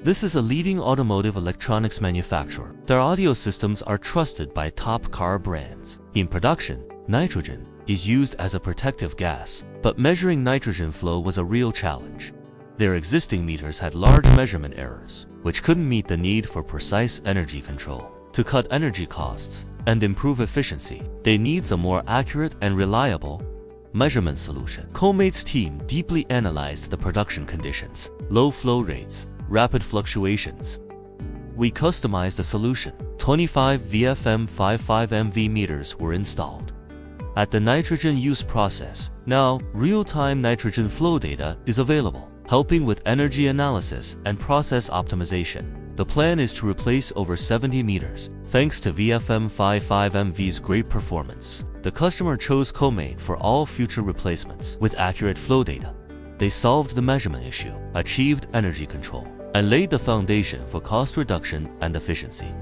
This is a leading automotive electronics manufacturer. Their audio systems are trusted by top car brands. In production, nitrogen is used as a protective gas, but measuring nitrogen flow was a real challenge. Their existing meters had large measurement errors, which couldn't meet the need for precise energy control. To cut energy costs and improve efficiency, they need a more accurate and reliable measurement solution. Comate's team deeply analyzed the production conditions, low flow rates, rapid fluctuations. We customized a solution. 25 VFM55MV meters were installed. At the nitrogen use process, now real-time nitrogen flow data is available, helping with energy analysis and process optimization. The plan is to replace over 70 meters, thanks to VFM55MV's great performance. The customer chose Comate for all future replacements with accurate flow data. They solved the measurement issue, achieved energy control, and laid the foundation for cost reduction and efficiency.